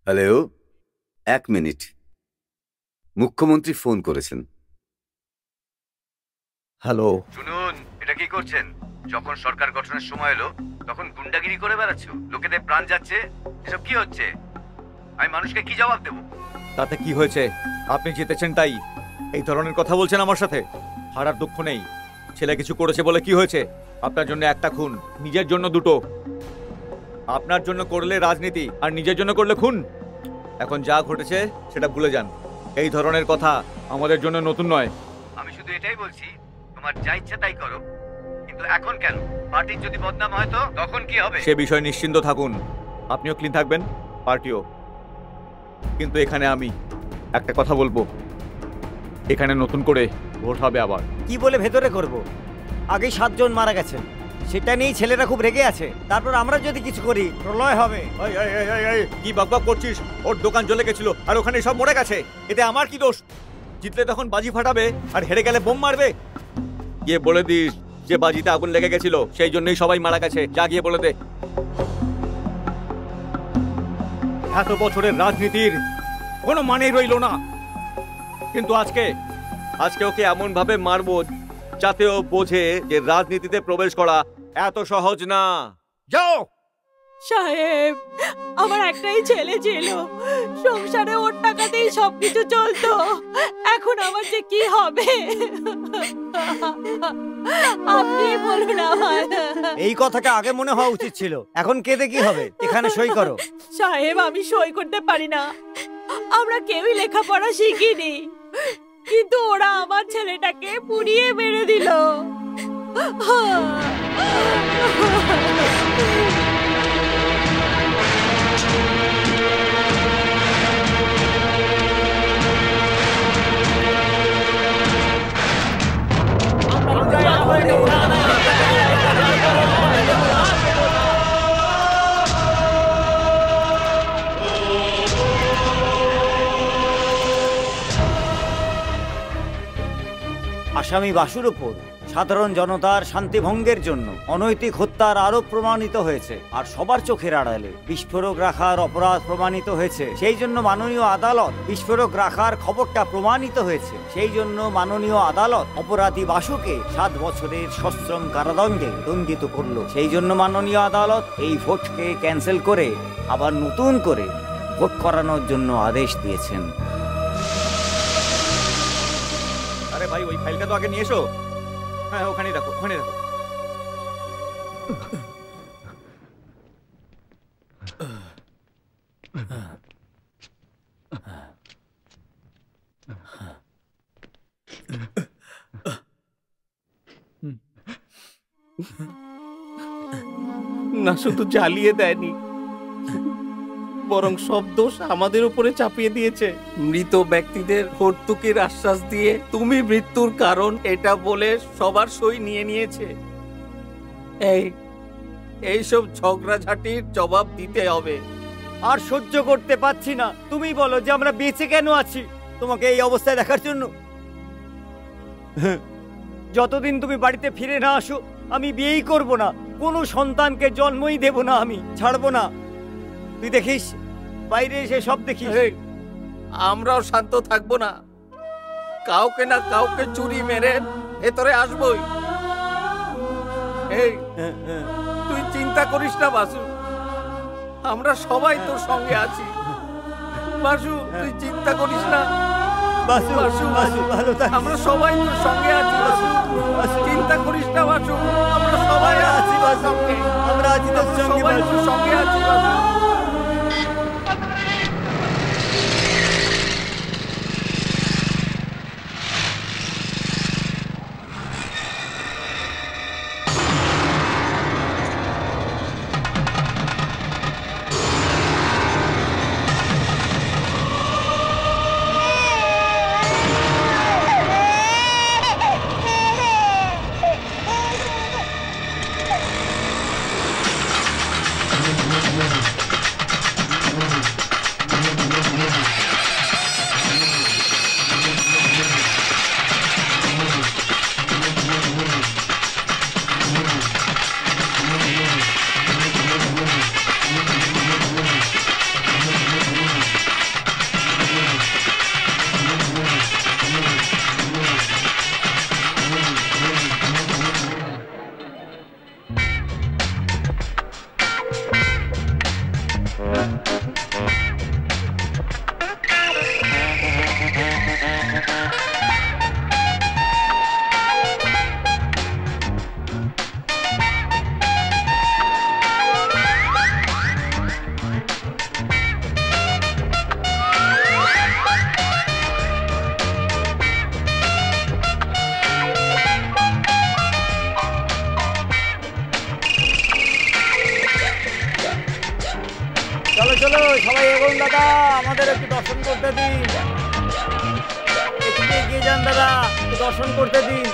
Hello, এক minute. মুখ্যমন্ত্রী phone করেছেন। হ্যালো। শুনুন, এটা কি করছেন? যখন সরকার গঠনের সময় এলো তখন গুন্ডাগিরি করে বেড়াচ্ছ, লোকেদের প্রাণ যাচ্ছে, এসব কি হচ্ছে? আমি মানুষকে কি জবাব দেব? তাতে কি হয়েছে? আপনি জিতেছেন তাই এই ধরনের কথা বলছেন আমার সাথে? হারার দুঃখ নেই। ছেলে কিছু করেছে বলে কি হয়েছে? আপনার জন্য একটা খুন, নিজের জন্য দুটো। আপনার জন্য করলে রাজনীতি আর নিজের জন্য করলে খুন। এখন যা ঘটেছে সেটা ভুলে যান। এই ধরনের কথা আমাদের জন্য নতুন নয়। আমি শুধু এটাই বলছি, তোমার যা ইচ্ছা তাই করো, কিন্তু এখন কেন? পার্টির যদি বদনাম হয় তো তখন কি হবে? সে বিষয়ে নিশ্চিন্ত থাকুন। আপনিও ক্লিন থাকবেন, পার্টিও। কিন্তু এখানে আমি একটা কথা বলবো, এখানে নতুন করে ভোট হবে আবার। কি বলে ভেতরে করব? আগেই 7 জন মারা গেছেন, সেটা নিয়েই ছেলেরা খুব রেগে আছে। তারপর আমরা যদি কিছু করি প্রলয় হবে। কি বকবক করছিস? ওর দোকান জ্বলে গেছিল আর ওখানে সব মরে গেছে, এতে আমার কি দোষ? জিতলে তখন বাজি ফাটাবে আর হেরে গেলে বোম মারবে। গিয়ে বলে দিস যে বাজিতে আগুন লেগে গেছিল, সেই জন্যই সবাই মারা গেছে। যা গিয়ে বলে দে। এত বছরের রাজনীতির কোনো মানেই রইল না, কিন্তু আজকে ওকে এমন ভাবে মারবো যাতে ও বোঝে যে রাজনীতিতে প্রবেশ করা এত সহজ না। যাও। সাহেব, আমার একটাই ছেলে ছিল, সংসারে ওর টাকাতেই সবকিছু চলতো। এখন আমার যে কি হবে আপনি বলুন আমার। এই কথাটা আগে মনে হওয়া উচিত ছিল। এখন কেঁদে কি হবে? এখানে সই করো। সাহেব, আমি সই করতে পারি না। আমরা কেউই লেখাপড়া শিখিনি, কিন্তু ওরা আমার ছেলেটাকে পুড়িয়ে মেরে দিল। আসামি বাসুর উপর সাধারণ জনতার শান্তিভঙ্গের জন্য অনৈতিক হত্যার আরোপ প্রমাণিত হয়েছে, আর সবার চোখের আড়ালে বিস্ফোরক রাখার অপরাধ প্রমাণিত হয়েছে। সেই জন্য মাননীয় আদালত বিস্ফোরক রাখার খবরটা প্রমাণিত হয়েছে। সেই জন্য মাননীয় আদালত অপরাধী বাসুকে 7 বছরের সশ্রম কারাদণ্ডে দণ্ডিত করলো। সেই জন্য মাননীয় আদালত এই ভোটকে ক্যান্সেল করে আবার নতুন করে ভোট করানোর জন্য আদেশ দিয়েছেন। আরে ভাই, ওই ফাইলটা তো আগে নিয়ে এসো। হ্যাঁ, ওখানে রাখো, ওখানে রাখো। না, শুধু জ্বালিয়ে দেয়নি, বরং সব দোষ আমাদের উপরে চাপিয়ে দিয়েছে। মৃত ব্যক্তিদের ভর্তুকির আশ্বাস দিয়ে তুমি মৃত্যুর কারণ এটা বলে সবার সই নিয়ে নিয়েছে। এইসব ঝগড়াঝাটির জবাব দিতে হবে। আর সহ্য করতে পারছি না। তুমি বলো যে আমরা বেঁচে কেন আছি? তোমাকে এই অবস্থায় দেখার জন্য? যতদিন তুমি বাড়িতে ফিরে না আসো আমি বিয়েই করব না, কোনো সন্তানকে জন্মই দেব না, আমি ছাড়বো না। তুই দেখিস, বাইরে এসে সব দেখিস। আমরাও শান্ত থাকবো না, কাউকে না কাউকে চুরি মেরে ভেতরে আসবই। তুই চিন্তা করিস না বাসু, আমরা সবাই তোর সঙ্গে আছি। বাসু, তুই চিন্তা করিস না। বাসু, বাসু, বাসু, ভালো থাকিস। আমরা সবাই তোর সঙ্গে আছি বাসু, চিন্তা করিস না বাসু, আমরা সবাই আছি বাসু, আমরা আছি তোর সঙ্গে, সবাই তোর সঙ্গে আছি বাসু। দাদা, আমাদের একটু দর্শন করতে দিন। একটু এগিয়ে যান দাদা, একটু দর্শন করতে দিন।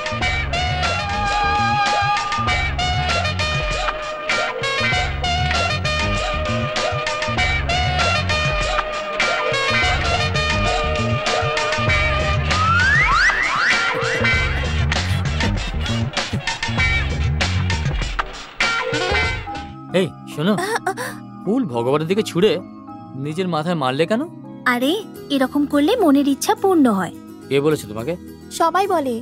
এই শোনো, ফুল ভগবানের দিকে ছুড়ে নিজের মাথায় মারলে কেন? আরে এরকম করলে মনের ইচ্ছা পূর্ণ হয়। কে বলেছে তোমাকে? সবাই বলে,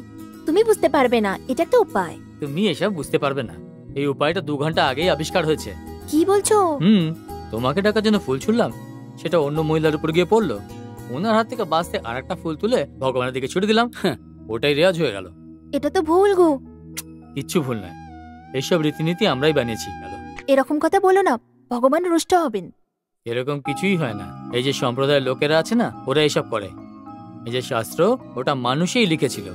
তুমি বুঝতে পারবে না, এটা একটা উপায়। তুমি এসব বুঝতে পারবে না। এই উপায়টা 2 ঘন্টা আগেই আবিষ্কার হয়েছে। কি বলছো? তোমাকে ডাকার জন্য ফুল ছুড়লাম, সেটা অন্য মহিলার উপর গিয়ে পড়লো। ওনার হাত থেকে বাঁচতে আরেকটা ফুল তুলে ভগবানের দিকে ছুড়ে দিলাম। ওটাই রেওয়াজ হয়ে গেল। এটা তো ভুল গো। কিচ্ছু ভুল নয়, এইসব রীতিনীতি আমরাই বানিয়েছি। এরকম কথা বলো না, ভগবান রুষ্ট হবেন। এরকম কিছুই হয় না। এই যে সম্প্রদায়ের লোকেরা আছে না, ওরা এসব করে। এই যে শাস্ত্র, ওটা মানুষই লিখেছিল।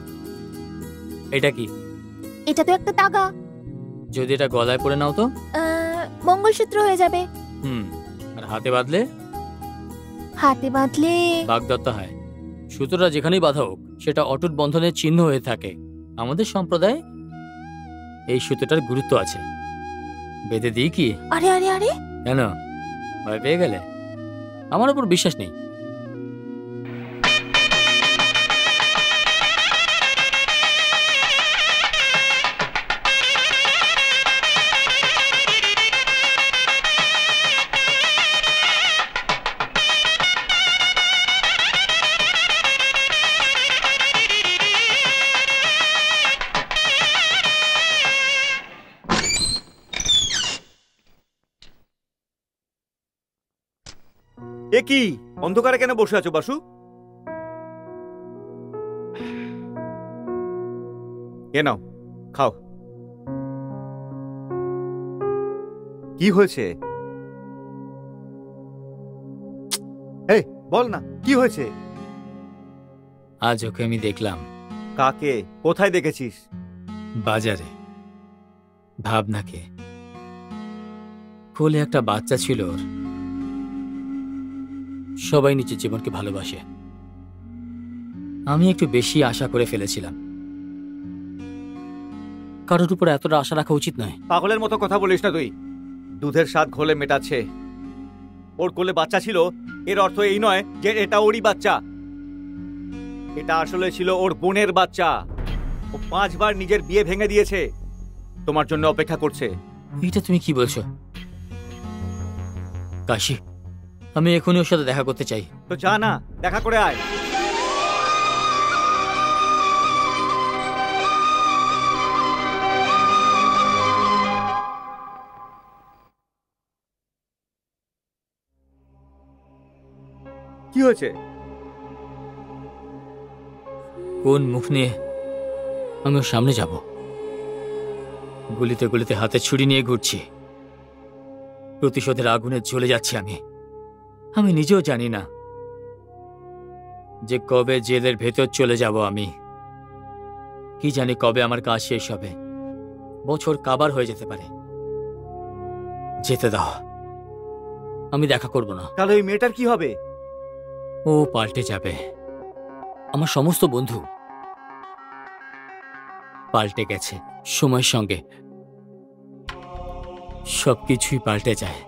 এটা কি? এটা তো একটা তাগা। যদি এটা গলায় পরে নাও তো মঙ্গলসূত্র হয়ে যাবে। আর হাতে বাঁধলে? হাতে বাঁধলে বাগদত্তা হয়। সুতোটা যেখানেই বাঁধা হোক, সেটা অটুট বন্ধনের চিহ্ন হয়ে থাকে। আমাদের সম্প্রদায়ে এই সুতোটার গুরুত্ব আছে। বেঁধে দিই কি? আরে আরে আরে, কেন ভয় পেয়ে গেলে? আমার উপর বিশ্বাস নেই? এ কি, অন্ধকারে কেন বসে আছো বাসু? এ নাও, খাও। কি হয়েছে? এই বল না, কি হয়েছে? আজ ওকে আমি দেখলাম। কাকে? কোথায় দেখেছিস? বাজারে। ভাবনাকে। কোলে একটা বাচ্চা ছিল ওর। সবাই নিজের জীবনকে ভালোবাসে। আমি একটু বেশি আশা করে ফেলেছিলাম। কারোর উপর এতটা আশা রাখা উচিত নয়। পাগলের মতো কথা বলিস না তুই। দুধের স্বাদ ঘোলে মেটাচ্ছে। ওর কোলে বাচ্চা ছিল, এর অর্থ এই নয় যে এটা ওরই বাচ্চা। এটা আসলে ছিল ওর বোনের বাচ্চা। ও 5 বার নিজের বিয়ে ভেঙে দিয়েছে, তোমার জন্য অপেক্ষা করছে। এটা তুমি কি বলছো? কাশি, আমি এখনই ওর সাথে দেখা করতে চাই। তো যা না, দেখা করে আয়। কি হয়েছে? কোন মুখ নিয়ে আমি ওর সামনে যাব? গুলিতে গুলিতে হাতে ছুরি নিয়ে ঘুরছি। প্রতিশোধের আগুনে জ্বলে যাচ্ছি আমি। আমি নিজেও জানি না যে কবে জেলের ভেতর চলে যাব আমি। কি জানি কবে আমার কাজ শেষ হবে। বছর কাবার হয়ে যেতে পারে। যেতে দাও, আমি দেখা করব না। তাহলে ওই মেয়েটার কি হবে? ও পাল্টে যাবে। আমার সমস্ত বন্ধু পাল্টে গেছে। সময়ের সঙ্গে সবকিছুই পাল্টে যায়।